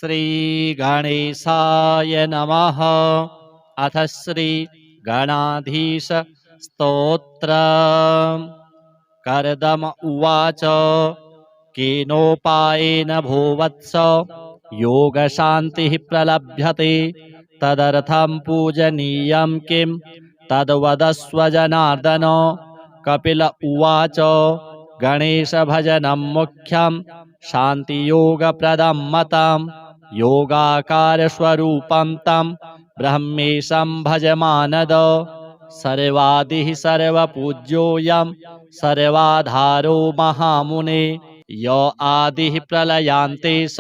श्रीगणेशाय नमः। अथ श्रीगणाधीश स्तोत्रम्। कर्दम उवाच केनोपायेन भोवत्स योगशान्तिः प्रलभ्यते तदर्थं पूजनीयं किं तद्वदस्व जनार्दन। कपिल उवाच गणेशभजनं मुख्यं शान्तियोगप्रदं मतं योगाकारस्वरूपं तं ब्रह्मेशं भज मानद। सर्वादिः सर्वपूज्योऽयं सर्वाधारो महामुने य आदिः प्रलयान्ते स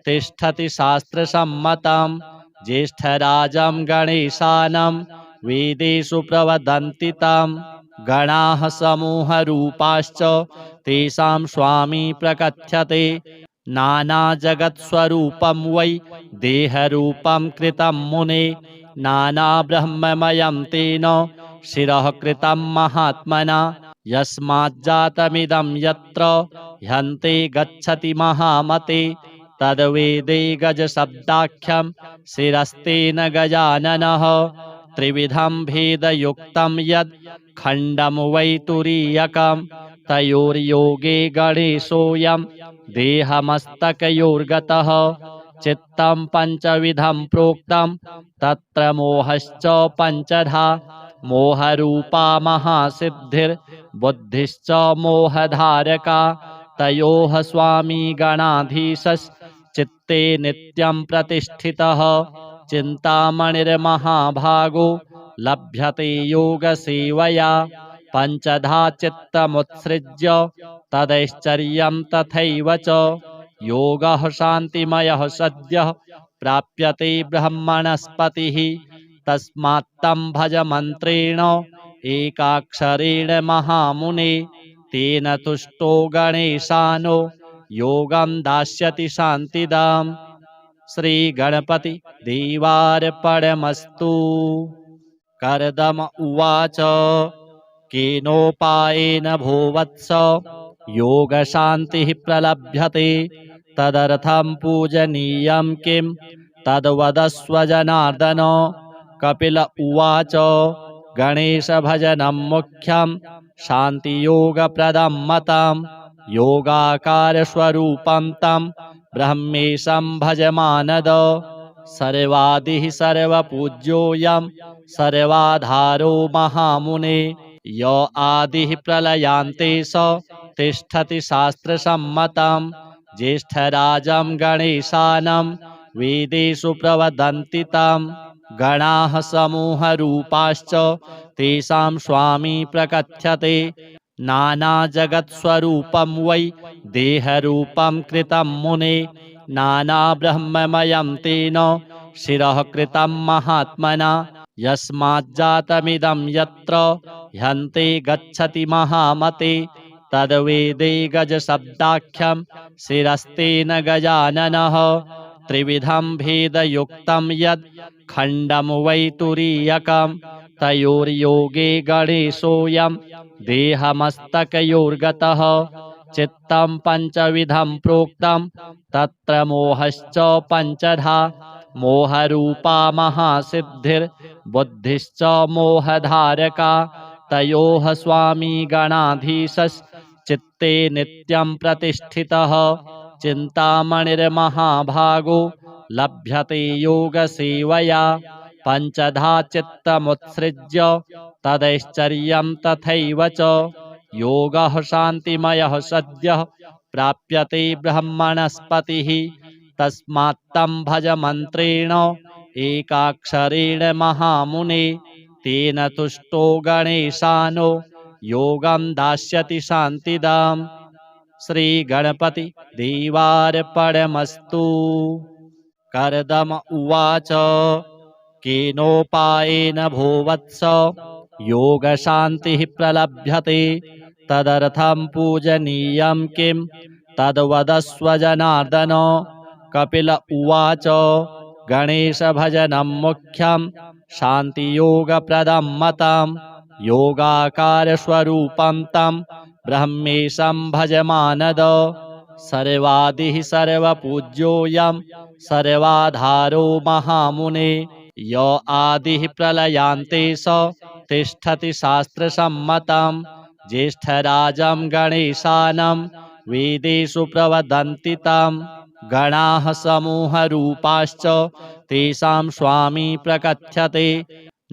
तिष्ठति शास्त्रसम्मतं। ज्येष्ठराजं गणेशानं वेदेषु प्रवदन्ति तं गणाः समूहरूपाश्च तेषां स्वामी प्रकथ्यते। नानाजगत्स्वरूपं वै देहरूपं कृतं मुने नानाब्रह्ममयं तेन शिरः कृतं महात्मना। यस्माज्जातमिदं यत्र ह्यन्ते गच्छति महामते तद्वेदे गजशब्दाख्यं शिरस्तेन गजाननः। त्रिविधं भेदयुक्तं यद् खण्डं वै तुरीयकं तयोर्योगे गणेशोऽयं देहमस्तकयोर्गतः। चित्तं पञ्चविधं प्रोक्तं तत्र मोहश्च पञ्चधा मोहरूपा महासिद्धिर्बुद्धिश्च मोहधारका। तयोः स्वामी गणाधीशश्चित्ते नित्यं प्रतिष्ठितः। चिन्तामणिर्महाभागो लभ्यते योगसेवया पञ्चधा चित्तमुत्सृज्य तदैश्चर्यं तथैव च। योगः शान्तिमयः सद्यः प्राप्यते ब्रह्मणस्पतिः तस्मात्तं भज मन्त्रेण एकाक्षरेण महामुने तेन तुष्टो गणेशानो योगं दास्यति शान्तिदाम्। श्रीगणपति देवार्पणमस्तु। कर्दम उवाच केनोपायेन भोवत्स योगशान्तिः प्रलभ्यते तदर्थं पूजनीयं किं तद्वदस्व जनार्दन। कपिल उवाच गणेशभजनं मुख्यं शान्तियोगप्रदं मतं योगाकारस्वरूपं तं ब्रह्मेशं भज मानद। सर्वादिः सर्वपूज्योऽयं सर्वाधारो महामुने य आदिः प्रलयान्ते स तिष्ठति शास्त्रसम्मतं। ज्येष्ठराजं गणेशानं वेदेषु प्रवदन्ति तं गणाः समूहरूपाश्च तेषां स्वामी प्रकथ्यते। नानाजगत्स्वरूपं वै देहरूपं कृतं मुने नानाब्रह्ममयं तेन शिरः कृतं महात्मना। यस्माज्जातमिदं यत्र ह्यन्ते गच्छति महामते तद्वेदे गजशब्दाख्यं शिरस्तेन गजाननः। त्रिविधं भेदयुक्तं यद् खण्डं वै तुरीयकं तयोर्योगे गणेशोऽयं देहमस्तकयोर्गतः। चित्तं पञ्चविधं प्रोक्तं तत्र मोहश्च पञ्चधा मोहरूपा महासिद्धिर्बुद्धिश्च मोहधारका। तयोः स्वामी गणाधीशश्चित्ते नित्यं प्रतिष्ठितः। चिन्तामणिर्महाभागो लभ्यते योगसेवया पञ्चधा चित्तमुत्सृज्य तदैश्चर्यं तथैव च। योगः शान्तिमयः सद्यः प्राप्यते ब्रह्मणस्पतिः तस्मात्तं भज मन्त्रेण एकाक्षरेण महामुने तेन तुष्टो गणेशानो योगं दास्यति शान्तिदाम्। श्रीगणपति देवार्पणमस्तु। कर्दम उवाच केनोपायेन भोवत्स योगशान्तिः प्रलभ्यते तदर्थं पूजनीयं किं तद्वदस्व जनार्दन। कपिल उवाच गणेशभजनं मुख्यं शान्तियोगप्रदं मतं योगाकारस्वरूपं तं ब्रह्मेशं भज मानद। सर्वादिः सर्वपूज्योऽयं सर्वाधारो महामुने य आदिः प्रलयान्ते स तिष्ठति शास्त्रसम्मतं ज्येष्ठराजं गणेशानं वेदेषु प्रवदन्ति तं गणाः समूहरूपाश्च तेषां स्वामी प्रकथ्यते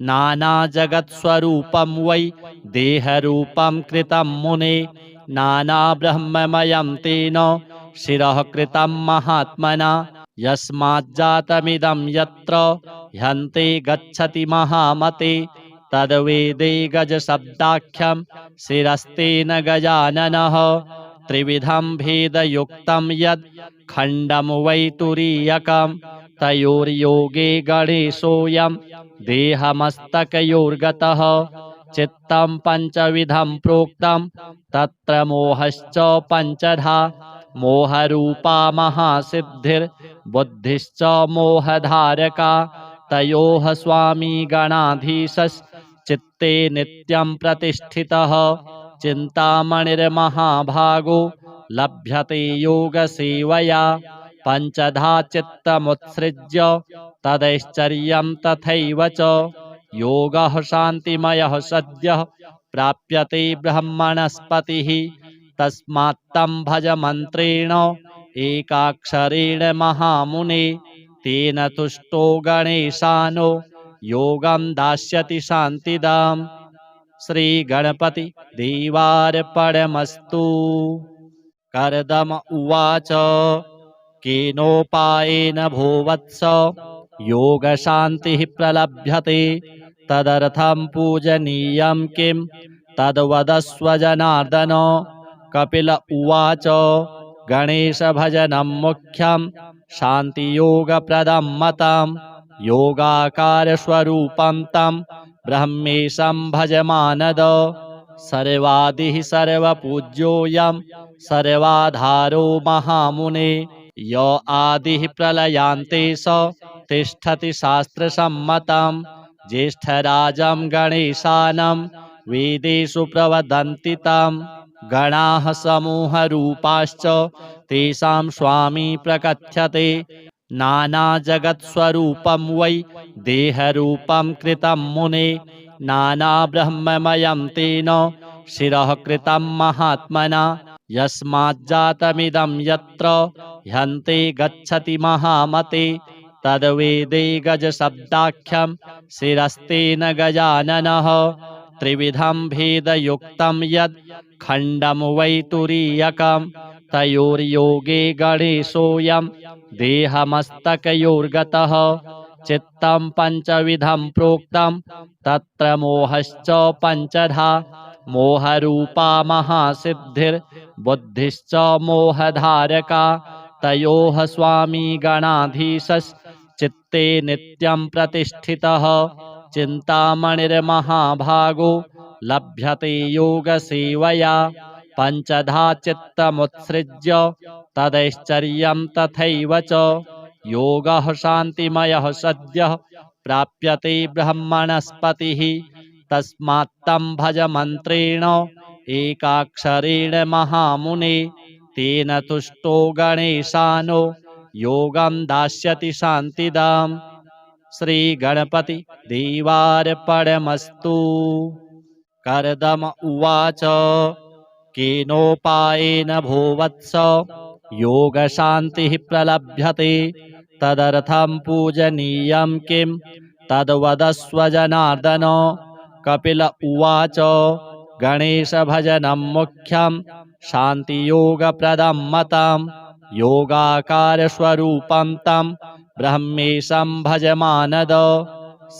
नानाजगत्स्वरूपं वै देहरूपं कृतं मुने नानाब्रह्ममयं तेन शिरः कृतं महात्मना यस्माज्जातमिदं यत्र ह्यन्ते गच्छति महामते तद्वेदे गजशब्दाख्यं शिरस्तेन गजाननः त्रिविधं भेदयुक्तं यद् खण्डं वै तुरीयकं तयोर्योगे गणेशोऽयं देहमस्तकयोर्गतः चित्तं पञ्चविधं प्रोक्तं तत्र मोहश्च पञ्चधा मोहरूपा महासिद्धिर्बुद्धिश्च मोहधारका तयोः स्वामी गणाधीशश्चित्ते नित्यं प्रतिष्ठितः चिन्तामणिर्महाभागो लभ्यते योगसेवया पञ्चधा चित्तमुत्सृज्य तदैश्चर्यं तथैव च योगः शान्तिमयः सद्यः प्राप्यते ब्रह्मणस्पतिः तस्मात्तं भज मन्त्रेण एकाक्षरेण महामुने तेन तुष्टो गणेशानो योगं दास्यति शान्तिदाम् श्रीगणपति देवार्पणमस्तु। कर्दम उवाच केनोपायेन भोवत्स योगशान्तिः प्रलभ्यते तदर्थं पूजनीयं किं तद्वदस्व जनार्दन। कपिल उवाच गणेशभजनं मुख्यं शान्तियोगप्रदं मतं योगाकारस्वरूपं तं ब्रह्मेशं भज मानद सर्वादिः सर्वपूज्योऽयं सर्वाधारो महामुने य आदिः प्रलयान्ते स तिष्ठति शास्त्रसम्मतं ज्येष्ठराजं गणेशानं वेदेषु प्रवदन्ति तं गणाः समूहरूपाश्च तेषां स्वामी प्रकथ्यते नानाजगत्स्वरूपं वै देहरूपं कृतं मुने नानाब्रह्ममयं तेन शिरः कृतं महात्मना यस्माज्जातमिदं यत्र ह्यन्ते गच्छति महामते तद्वेदे गजशब्दाख्यं शिरस्तेन गजाननः त्रिविधं भेदयुक्तं यद् खण्डं वै तुरीयकं तयोर्योगे गणेशोऽयं देहमस्तकयोर्गतः चित्तं पञ्चविधं प्रोक्तं तत्र मोहश्च पञ्चधा मोहरूपा महासिद्धिर्बुद्धिश्च मोहधारका तयोः स्वामी गणाधीशश्चित्ते नित्यं प्रतिष्ठितः चिन्तामणिर्महाभागो लभ्यते योगसेवया पञ्चधा चित्तमुत्सृज्य तदैश्चर्यं तथैव च योगः शान्तिमयः सद्यः प्राप्यते ब्रह्मणस्पतिः तस्मात्तं भज मन्त्रेण एकाक्षरेण महामुने तेन तुष्टो गणेशानो योगं दास्यति शान्तिदाम् श्रीगणपति देवार्पणमस्तु। कर्दम उवाच केनोपायेन भोवत्स योगशान्तिः प्रलभ्यते तदर्थं पूजनीयं किं तद्वदस्व जनार्दन। कपिल उवाच गणेशभजनं मुख्यं शान्तियोगप्रदं मतं योगाकारस्वरूपं तं ब्रह्मेशं भज मानद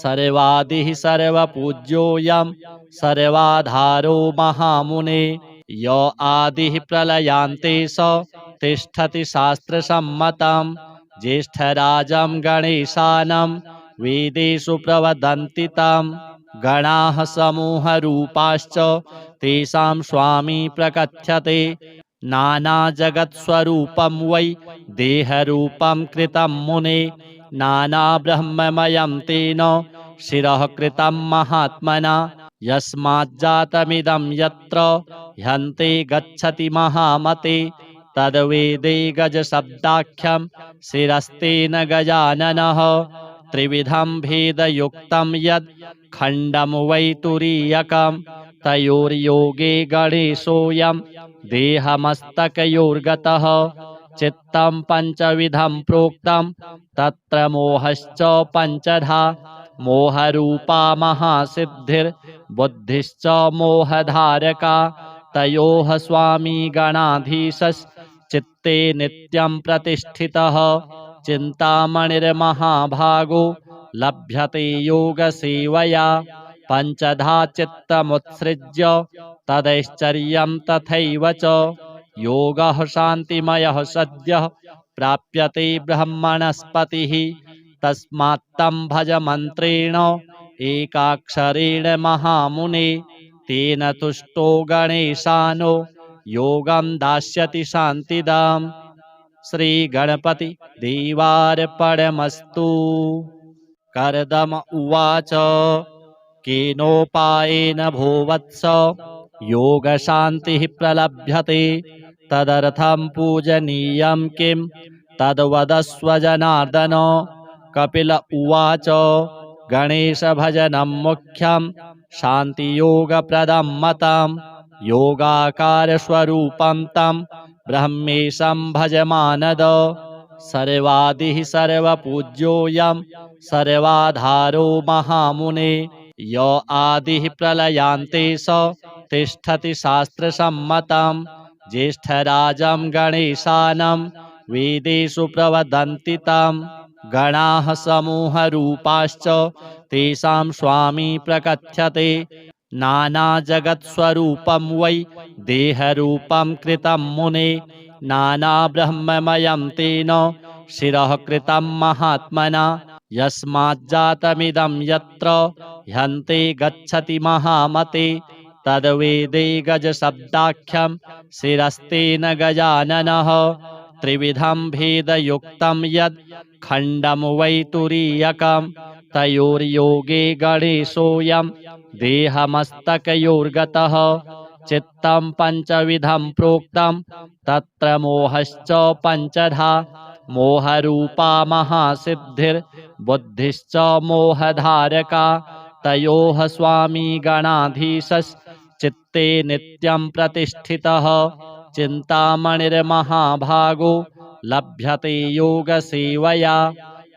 सर्वादिः सर्वपूज्योऽयं सर्वाधारो महामुने य आदिः प्रलयान्ते स तिष्ठति शास्त्रसम्मतं ज्येष्ठराजं गणेशानं वेदेषु प्रवदन्ति तं गणाः समूहरूपाश्च तेषां स्वामी प्रकथ्यते नानाजगत्स्वरूपं वै देहरूपं कृतं मुने नानाब्रह्ममयं तेन शिरः कृतं महात्मना यस्माज्जातमिदं यत्र ह्यन्ते गच्छति महामते तद्वेदे गजशब्दाख्यं शिरस्तेन गजाननः त्रिविधं भेदयुक्तं यत् खण्डं वै तुरीयकं तयोर्योगे गणेशोऽयं देहमस्तकयोर्गतः चित्तं पञ्चविधं प्रोक्तं तत्र मोहश्च पञ्चधा मोहरूपा महासिद्धिर्बुद्धिश्च मोहधारका तयोः स्वामी गणाधीशश्चित्ते नित्यं प्रतिष्ठितः चिन्तामणिर्महाभागो लभ्यते योगसेवया पञ्चधा चित्तमुत्सृज्य तदैश्चर्यं तथैव च योगः शान्तिमयः सद्यः प्राप्यते ब्रह्मणस्पतिः तस्मात्तं भज मन्त्रेण एकाक्षरेण महामुने तेन तुष्टो गणेशानो योगं दास्यति शान्तिदाम् श्रीगणपति देवार्पणमस्तु। कर्दम उवाच केनोपायेन भोवत्स योगशान्तिः प्रलभ्यते तदर्थं पूजनीयं किं तद्वदस्व जनार्दन। कपिल उवाच गणेशभजनं मुख्यं शान्तियोगप्रदं मतं योगाकारस्वरूपं तं ब्रह्मेशं भज मानद सर्वादिः सर्वपूज्योऽयं सर्वाधारो महामुने य आदिः प्रलयान्ते स तिष्ठति शास्त्रसम्मतं ज्येष्ठराजं गणेशानं वेदेषु प्रवदन्ति तं गणाः समूहरूपाश्च तेषां स्वामी प्रकथ्यते नानाजगत्स्वरूपं वै देहरूपं कृतं मुने नानाब्रह्ममयं तेन शिरः कृतं महात्मना यस्माज्जातमिदं यत्र ह्यन्ते गच्छति महामते तद्वेदे गजशब्दाख्यं शिरस्तेन गजाननः त्रिविधं भेदयुक्तं यत् खण्डं वै तुरीयकं तयोर्योगे गणेशोऽयं देहमस्तकयोर्गतः चित्तं पञ्चविधं प्रोक्तं तत्र मोहश्च पञ्चधा मोहरूपा महासिद्धिर्बुद्धिश्च मोहधारका तयोः स्वामी गणाधीशश्चित्ते नित्यं प्रतिष्ठितः चिन्तामणिर्महाभागो लभ्यते योगसेवया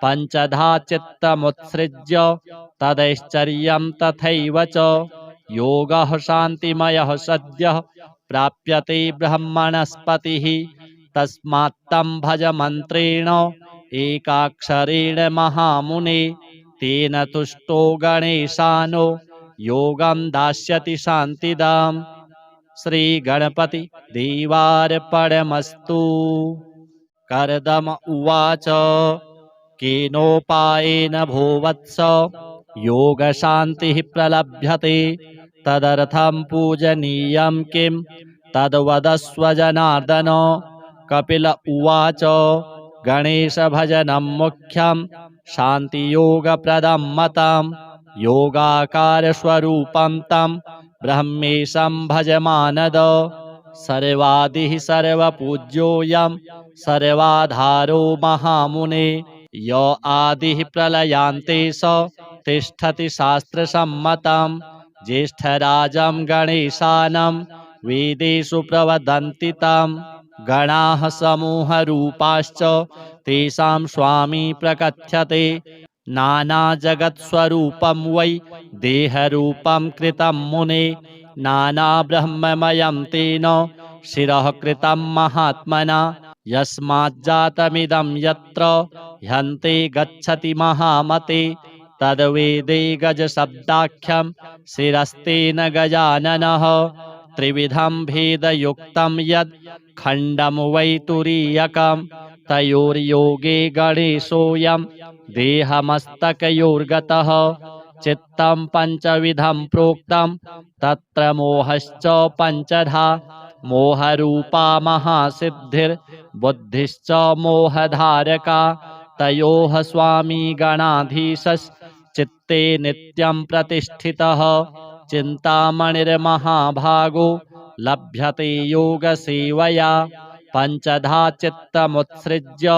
पञ्चधा चित्तमुत्सृज्य तदैश्चर्यं तथैव च योगः शान्तिमयः सद्यः प्राप्यते ब्रह्मणस्पतिः तस्मात्तं भज मन्त्रेण एकाक्षरेण महामुने तेन तुष्टो गणेशानो योगं दास्यति शान्तिदाम् श्रीगणपति देवार्पणमस्तु। कर्दम उवाच केनोपायेन भोवत्स योगशान्तिः प्रलभ्यते तदर्थं पूजनीयं किं तद्वदस्व जनार्दन। कपिल उवाच गणेशभजनं मुख्यं शान्तियोगप्रदं मतं योगाकारस्वरूपं तं ब्रह्मेशं भज मानद सर्वादिः सर्वपूज्योऽयं सर्वाधारो महामुने य आदिः प्रलयान्ते स तिष्ठति शास्त्रसम्मतं ज्येष्ठराजं गणेशानं वेदेषु प्रवदन्ति तं गणाः समूहरूपाश्च तेषां स्वामी प्रकथ्यते नानाजगत्स्वरूपं वै देहरूपं कृतं मुने नानाब्रह्ममयं तेन शिरः कृतं महात्मना यस्माज्जातमिदं यत्र ह्यन्ते गच्छति महामते तद्वेदे गजशब्दाख्यं शिरस्तेन गजाननः त्रिविधं भेदयुक्तं यत् खण्डं वै तुरीयकं तयोर्योगे गणेशोऽयं देहमस्तकयोर्गतः चित्तं पञ्चविधं प्रोक्तं तत्र मोहश्च पञ्चधा मोहरूपा महासिद्धिर्बुद्धिश्च मोहधारका तयोः स्वामी गणाधीशश्चित्ते नित्यं प्रतिष्ठितः चिन्तामणिर्महाभागो लभ्यते योगसेवया पञ्चधा चित्तमुत्सृज्य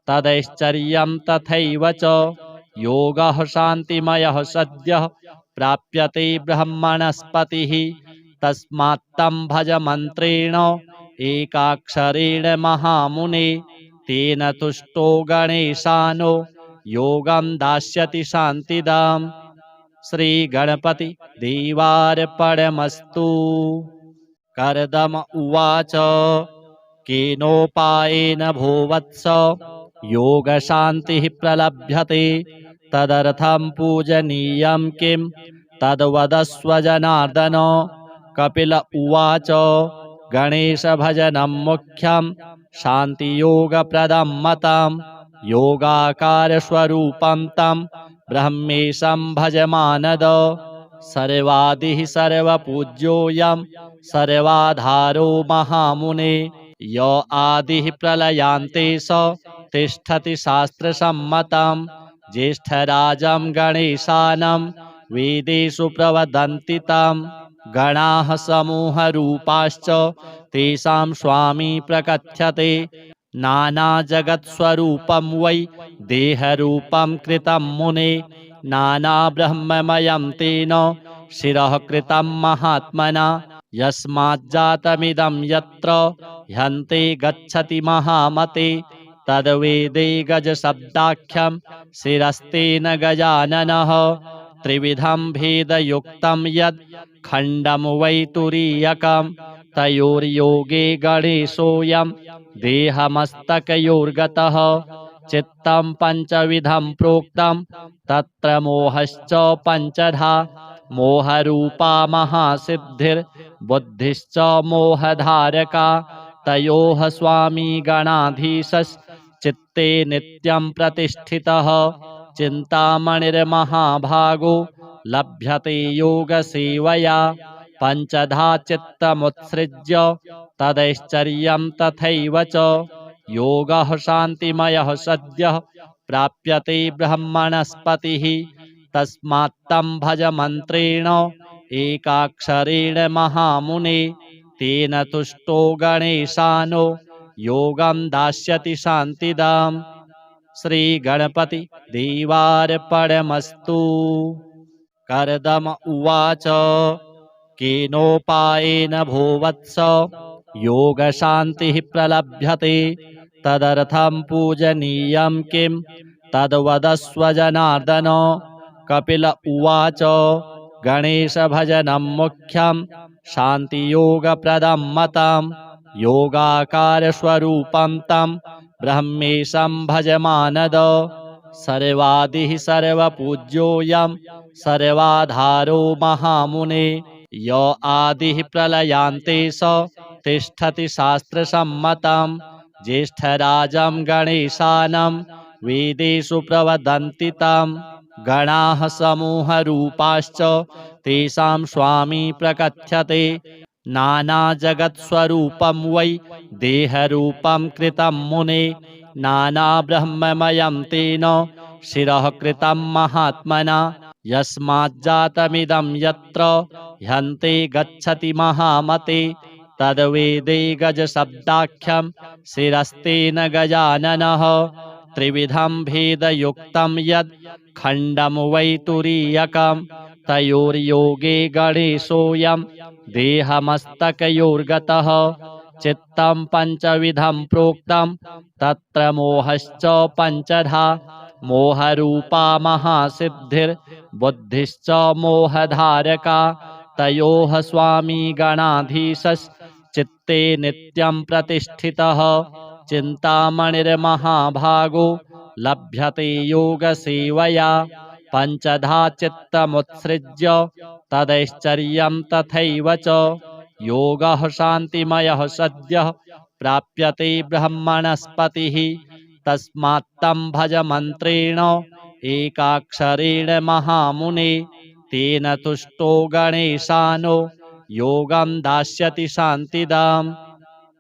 तदैश्चर्यं तथैव च योगः शान्तिमयः सद्यः प्राप्यते ब्रह्मणस्पतिः तस्मात्तं भज मन्त्रेण एकाक्षरेण महामुने तेन तुष्टो गणेशानो योगं दास्यति शान्तिदाम्। श्री गणपति देवार्पणमस्तु। कर्दम उवाच केनोपायेन भोवत्स योगशान्तिः प्रलभ्यते तदर्थं पूजनीयं किं तद्वदस्व जनार्दन। कपिल उवाच गणेशभजनं मुख्यं शान्तियोगप्रदं मतं योगाकारस्वरूपं तं ब्रह्मेशं भज मानद। सर्वादिः सर्वपूज्योऽयं सर्वाधारो महामुने य आदिः प्रलयान्ते स तिष्ठति शास्त्रसम्मतं ज्येष्ठराजं गणेशानं वेदेषु प्रवदन्ति तं गणाः समूहरूपाश्च तेषां स्वामी प्रकथ्यते नानाजगत्स्वरूपं वै देहरूपं कृतं मुने नानाब्रह्ममयं तेन शिरः कृतं महात्मना यस्माज्जातमिदं यत्र ह्यन्ते गच्छति महामते तद्वेदे गजशब्दाख्यं शिरस्तेन गजाननः त्रिविधं भेदयुक्तं यद् खण्डं वै तुरीयकं तयोर्योगे गणेशोऽयं देहमस्तकयोर्गतः चित्तं पञ्चविधं प्रोक्तं तत्र मोहश्च पञ्चधा मोहरूपा महासिद्धिर्बुद्धिश्च मोहधारका तयोः स्वामी गणाधीशश्चित्ते नित्यं प्रतिष्ठितः चिन्तामणिर्महाभागो लभ्यते योगसेवया पञ्चधा चित्तमुत्सृज्य तदैश्चर्यं तथैव च योगः शान्तिमयः सद्यः प्राप्यते ब्रह्मणस्पतिः तस्मात्तं भज मन्त्रेण एकाक्षरेण महामुने तेन तुष्टो गणेशानो योगं दास्यति शान्तिदाम्। श्री गणपति देवार्पणमस्तु। कर्दम उवाच केनोपायेन भोवत्स योगशान्तिः प्रलभ्यते तदर्थं पूजनीयं किं तद्वदस्व जनार्दन। कपिल उवाच गणेशभजनं मुख्यं शान्तियोगप्रदं मतं योगाकारस्वरूपं तं ब्रह्मेशं भज मानद। सर्वादिः सर्वपूज्योऽयं सर्वाधारो महामुने य आदिः प्रलयान्ते स तिष्ठति शास्त्रसम्मतं ज्येष्ठराजं गणेशानं वेदेषु प्रवदन्ति तं गणाः समूहरूपाश्च तेषां स्वामी प्रकथ्यते नानाजगत्स्वरूपं वै देहरूपं कृतं मुने नानाब्रह्ममयं तेन शिरः कृतं महात्मना यस्माज्जातमिदं यत्र ह्यन्ते गच्छति महामते तद्वेदे गजशब्दाख्यं शिरस्तेन गजाननः त्रिविधं भेदयुक्तं यद् खण्डं वै तुरीयकं तयोर्योगे गणेशोऽयं देहमस्तकयोर्गतः चित्तं पञ्चविधं प्रोक्तं तत्र मोहश्च पञ्चधा मोहरूपा महासिद्धिर्बुद्धिश्च मोहधारका तयोः स्वामी गणाधीशश्चित्ते नित्यं प्रतिष्ठितः चिन्तामणिर्महाभागो लभ्यते योगसेवया पञ्चधा चित्तमुत्सृज्य तदैश्चर्यं तथैव च योगः शान्तिमयः सद्यः प्राप्यते ब्रह्मणस्पतिः तस्मात्तं भज मन्त्रेण एकाक्षरेण महामुने तेन तुष्टो गणेशानो योगं दास्यति शान्तिदाम्।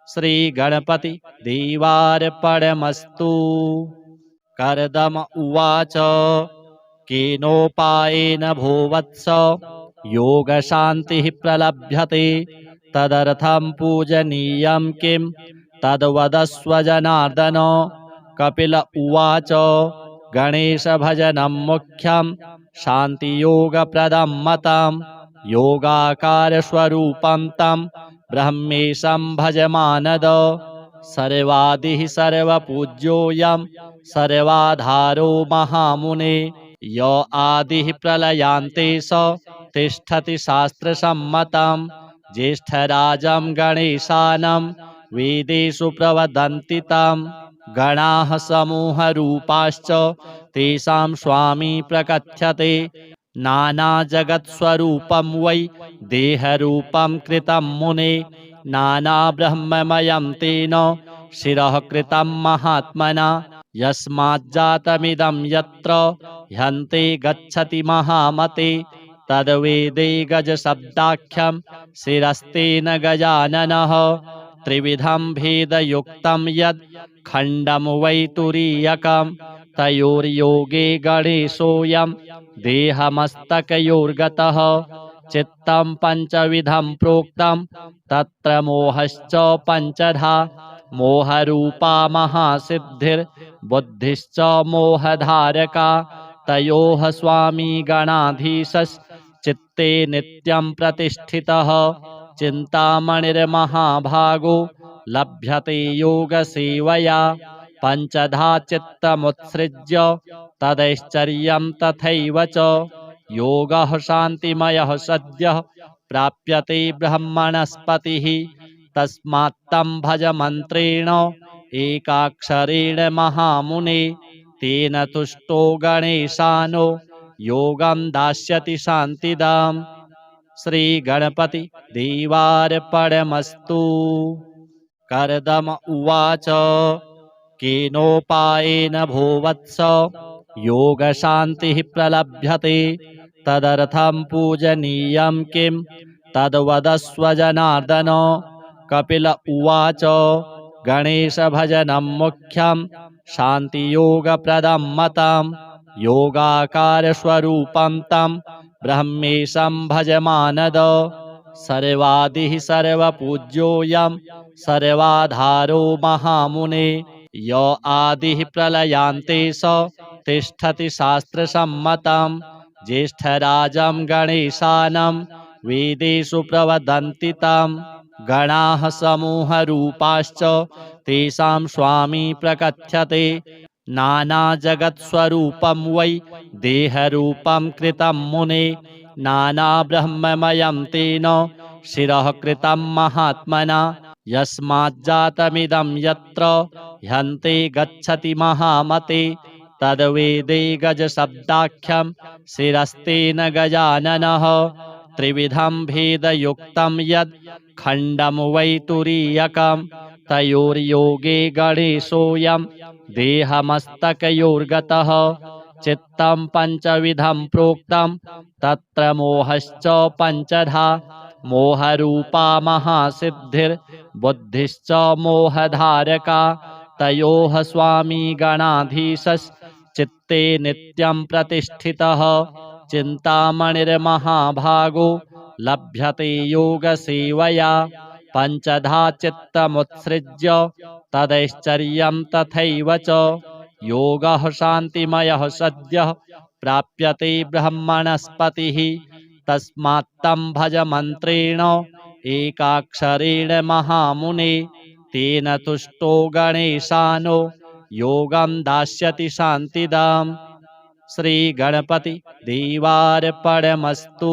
श्री गणपति देवार्पणमस्तु। कर्दम उवाच केनोपायेन भोवत्स योगशान्तिः प्रलभ्यते तदर्थं पूजनीयं किं तद्वदस्व जनार्दन। कपिल उवाच गणेशभजनं मुख्यं शान्तियोगप्रदं मतं योगाकारस्वरूपं तं ब्रह्मेशं भज मानद। सर्वादिः सर्वपूज्योऽयं सर्वाधारो महामुने य आदिः प्रलयान्ते स तिष्ठति शास्त्रसम्मतं ज्येष्ठराजं गणेशानं वेदेषु प्रवदन्ति तं गणाः समूहरूपाश्च तेषां स्वामी प्रकथ्यते नानाजगत्स्वरूपं वै देहरूपं कृतं मुने नानाब्रह्ममयं तेन शिरः कृतं महात्मना यस्माज्जातमिदं यत्र ह्यन्ते गच्छति महामते तद्वेदे गजशब्दाख्यं शिरस्तेन गजाननः त्रिविधं भेदयुक्तं यद् खण्डं वै तुरीयकं तयोर्योगे गणेशोऽयं देहमस्तकयोर्गतः चित्तं पञ्चविधं प्रोक्तं तत्र मोहश्च पञ्चधा मोहरूपा महासिद्धिर्बुद्धिश्च मोहधारका तयोः स्वामी गणाधीशश्चित्ते नित्यं प्रतिष्ठितः चिन्तामणिर्महाभागो लभ्यते योगसेवया पञ्चधा चित्तमुत्सृज्य तदैश्चर्यं तथैव च योगः शान्तिमयः सद्यः प्राप्यते ब्रह्मणस्पतिः तस्मात्तं भज मन्त्रेण एकाक्षरेण महामुने तेन तुष्टो गणेशानो योगं दास्यति शान्तिदाम्। श्रीगणपति देवार्पणमस्तु। कर्दम उवाच केनोपायेन भोवत्स योगशान्तिः प्रलभ्यते तदर्थं पूजनीयं किं तद्वदस्व जनार्दन। कपिल उवाच गणेशभजनं मुख्यं शान्तियोगप्रदं मतं योगाकारस्वरूपं तं ब्रह्मेशं भज मानद। सर्वादिः सर्वपूज्योऽयं सर्वाधारो महामुने य आदिः प्रलयान्ते स तिष्ठति शास्त्रसम्मतं ज्येष्ठराजं गणेशानं वेदेषु प्रवदन्ति तं गणाः समूहरूपाश्च तेषां स्वामी प्रकथ्यते नानाजगत्स्वरूपं वै देहरूपं कृतं मुने नानाब्रह्ममयं तेन शिरः कृतं महात्मना यस्माज्जातमिदं यत्र ह्यन्ते गच्छति महामते तद्वेदे गजशब्दाख्यं शिरस्तेन गजाननः त्रिविधं भेदयुक्तं यद् खण्डं वै तुरीयकं तयोर्योगे गणेशोऽयं देहमस्तकयोर्गतः चित्तं पञ्चविधं प्रोक्तं तत्र मोहश्च पञ्चधा मोहरूपा महासिद्धिर्बुद्धिश्च मोहधारका तयोः स्वामी गणाधीशश्चित्ते नित्यं प्रतिष्ठितः चिन्तामणिर्महाभागो लभ्यते योगसेवया पञ्चधा चित्तमुत्सृज्य तदैश्चर्यं तथैव च योगः शान्तिमयः सद्यः प्राप्यते ब्रह्मणस्पतिः तस्मात्तं भज मन्त्रेण एकाक्षरेण महामुने तेन तुष्टो गणेशानो योगं दास्यति शान्तिदाम्। श्रीगणपति देवार्पणमस्तु।